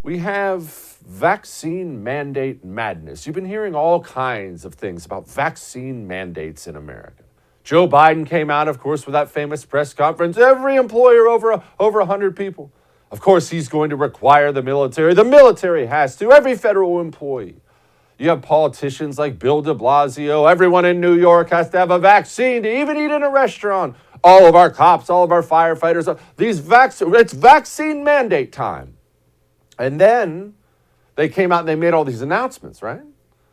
We have vaccine mandate madness. You've been hearing all kinds of things about vaccine mandates in America. Joe Biden came out, of course, with that famous press conference. Every employer over 100 people. Of course, he's going to require the military. The military has to. Every federal employee. You have politicians like Bill de Blasio. Everyone in New York has to have a vaccine to even eat in a restaurant. All of our cops, all of our firefighters. It's vaccine mandate time. And then they came out and they made all these announcements, right?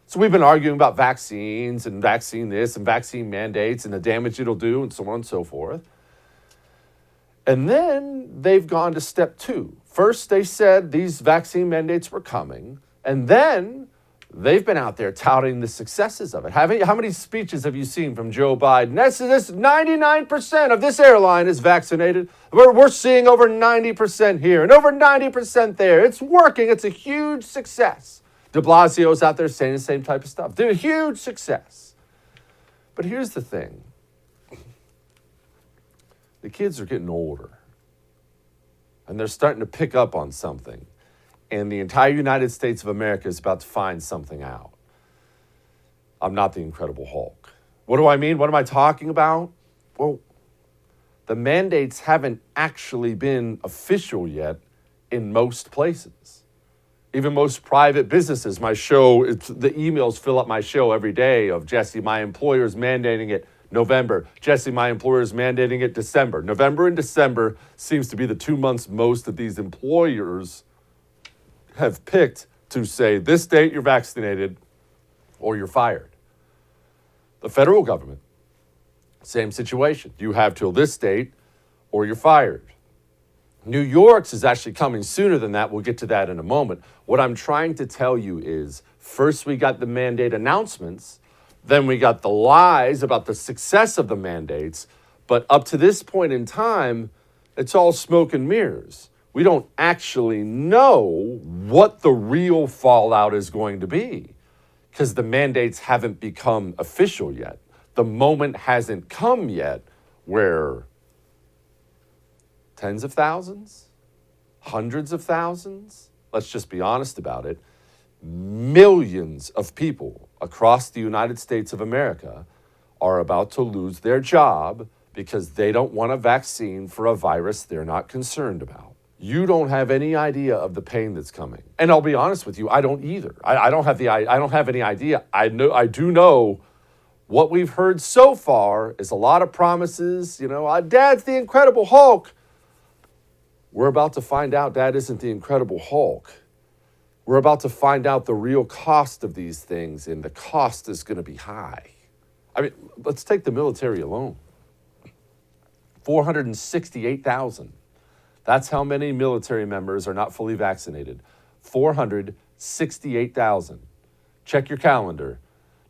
So we've been arguing about vaccines and vaccine this and vaccine mandates and the damage it'll do and so on and so forth. And then they've gone to step two. First, they said these vaccine mandates were coming. And then they've been out there touting the successes of it. How many speeches have you seen from Joe Biden? This 99% of this airline is vaccinated. We're seeing over 90% here and over 90% there. It's working. It's a huge success. De Blasio's out there saying the same type of stuff. They're a huge success. But here's the thing. The kids are getting older. And they're starting to pick up on something. And the entire United States of America is about to find something out. I'm not the Incredible Hulk. What do I mean? What am I talking about? Well, the mandates haven't actually been official yet in most places. Even most private businesses. My show, the emails fill up my show every day of Jesse, my employer's mandating it November. Jesse, my employer's mandating it December. November and December seems to be the 2 months most of these employers have picked to say this date you're vaccinated or you're fired. The federal government, same situation. You have till this date or you're fired. New York's is actually coming sooner than that. We'll get to that in a moment. What I'm trying to tell you is first we got the mandate announcements, then we got the lies about the success of the mandates, but up to this point in time, it's all smoke and mirrors. We don't actually know what the real fallout is going to be because the mandates haven't become official yet. The moment hasn't come yet where tens of thousands, hundreds of thousands, let's just be honest about it, millions of people across the United States of America are about to lose their job because they don't want a vaccine for a virus they're not concerned about. You don't have any idea of the pain that's coming. And I'll be honest with you, I don't either. I don't have any idea. I do know what we've heard so far is a lot of promises. You know, Dad's the Incredible Hulk. We're about to find out Dad isn't the Incredible Hulk. We're about to find out the real cost of these things, and the cost is going to be high. I mean, let's take the military alone. 468,000. That's how many military members are not fully vaccinated. 468,000. Check your calendar.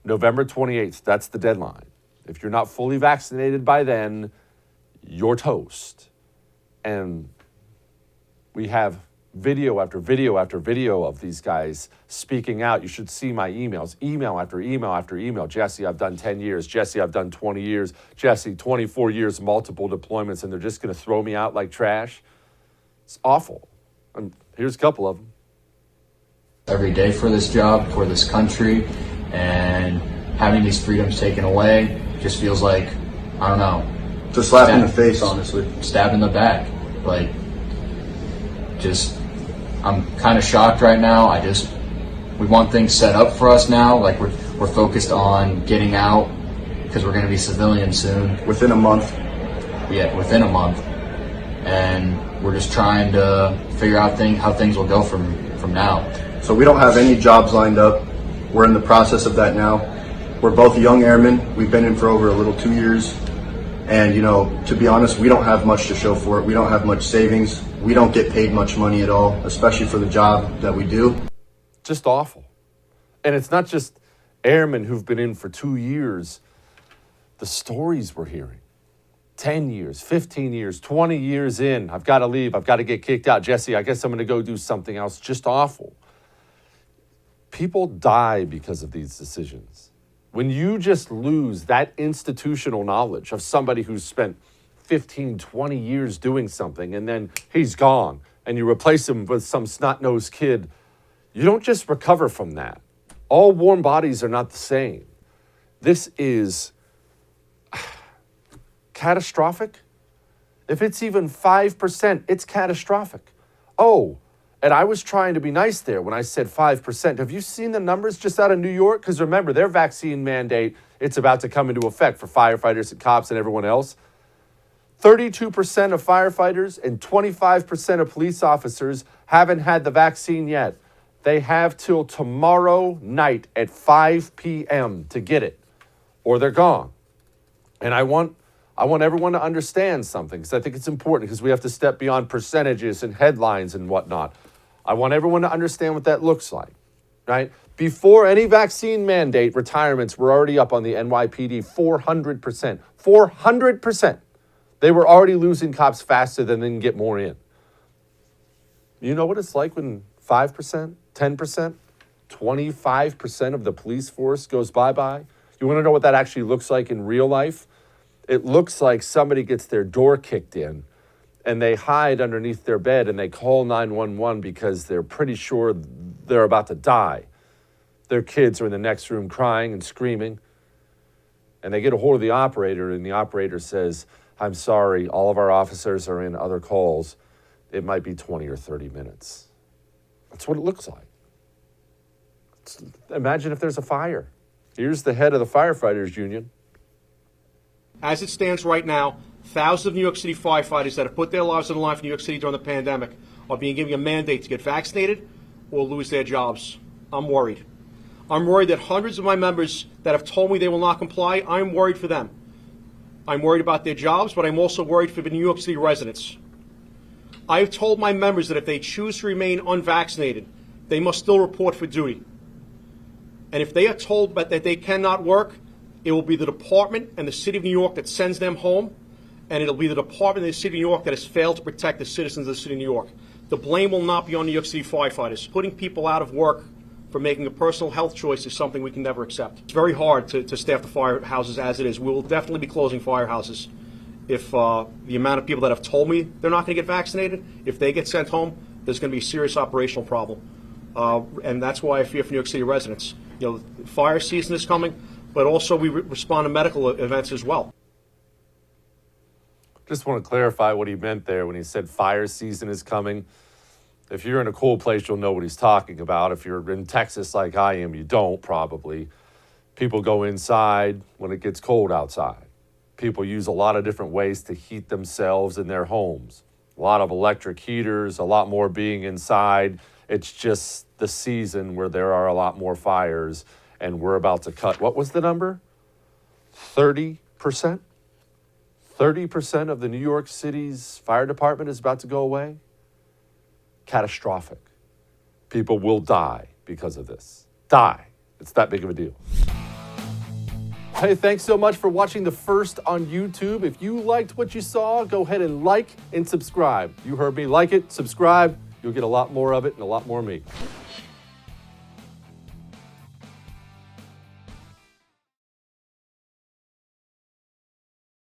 November 28th, that's the deadline. If you're not fully vaccinated by then, you're toast. And we have video after video after video of these guys speaking out. You should see my emails, email after email after email. Jesse, I've done 10 years. Jesse, I've done 20 years. Jesse, 24 years, multiple deployments, and they're just going to throw me out like trash. It's awful. Here's a couple of them. Every day for this job, for this country, and having these freedoms taken away just feels like, I don't know. It's a slap in the face, honestly. Stab in the back. Like, just, I'm kind of shocked right now. We want things set up for us now. Like, we're focused on getting out because we're going to be civilians soon. Within a month. Yeah, within a month. And we're just trying to figure out how things will go from now. So we don't have any jobs lined up. We're in the process of that now. We're both young airmen. We've been in for over a little 2 years. And, you know, to be honest, we don't have much to show for it. We don't have much savings. We don't get paid much money at all, especially for the job that we do. Just awful. And it's not just airmen who've been in for 2 years. The stories we're hearing. 10 years, 15 years, 20 years in. I've got to leave. I've got to get kicked out. Jesse, I guess I'm going to go do something else. Just awful. People die because of these decisions. When you just lose that institutional knowledge of somebody who's spent 15, 20 years doing something and then he's gone and you replace them with some snot-nosed kid, you don't just recover from that. All warm bodies are not the same. This is catastrophic. If it's even 5%, it's catastrophic. Oh, and I was trying to be nice there when I said 5%. Have you seen the numbers just out of New York? Because remember, their vaccine mandate, it's about to come into effect for firefighters and cops and everyone else. 32% of firefighters and 25% of police officers haven't had the vaccine yet. They have till tomorrow night at 5 p.m. to get it, or they're gone. And I want everyone to understand something, because I think it's important, because we have to step beyond percentages and headlines and whatnot. I want everyone to understand what that looks like, right? Before any vaccine mandate, retirements were already up on the NYPD 400%. 400%. They were already losing cops faster than they can get more in. You know what it's like when 5%, 10%, 25% of the police force goes bye-bye? You want to know what that actually looks like in real life? It looks like somebody gets their door kicked in and they hide underneath their bed and they call 911 because they're pretty sure they're about to die. Their kids are in the next room crying and screaming. And they get a hold of the operator, and the operator says, "I'm sorry, all of our officers are in other calls. It might be 20 or 30 minutes." That's what it looks like. Imagine if there's a fire. Here's the head of the firefighters union. As it stands right now, thousands of New York City firefighters that have put their lives on the line for New York City during the pandemic are being given a mandate to get vaccinated or lose their jobs. I'm worried. I'm worried that hundreds of my members that have told me they will not comply, I'm worried for them. I'm worried about their jobs, but I'm also worried for the New York City residents. I have told my members that if they choose to remain unvaccinated, they must still report for duty. And if they are told that they cannot work, it will be the department and the city of New York that sends them home, and it'll be the department and the city of New York that has failed to protect the citizens of the city of New York. The blame will not be on New York City firefighters. Putting people out of work for making a personal health choice is something we can never accept. It's very hard to staff the firehouses as it is. We will definitely be closing firehouses if the amount of people that have told me they're not going to get vaccinated, if they get sent home, there's going to be a serious operational problem. And that's why I fear for New York City residents. You know, fire season is coming, but also we respond to medical events as well. Just want to clarify what he meant there when he said fire season is coming. If you're in a cold place, you'll know what he's talking about. If you're in Texas like I am, you don't probably. People go inside when it gets cold outside. People use a lot of different ways to heat themselves in their homes. A lot of electric heaters, a lot more being inside. It's just the season where there are a lot more fires, and we're about to cut. What was the number? 30%? 30% of the New York City's fire department is about to go away? Catastrophic. People will die because of this. Die. It's that big of a deal. Hey, thanks so much for watching the first on YouTube. If you liked what you saw, go ahead and like and subscribe. You heard me. Like it, subscribe. You'll get a lot more of it and a lot more of me.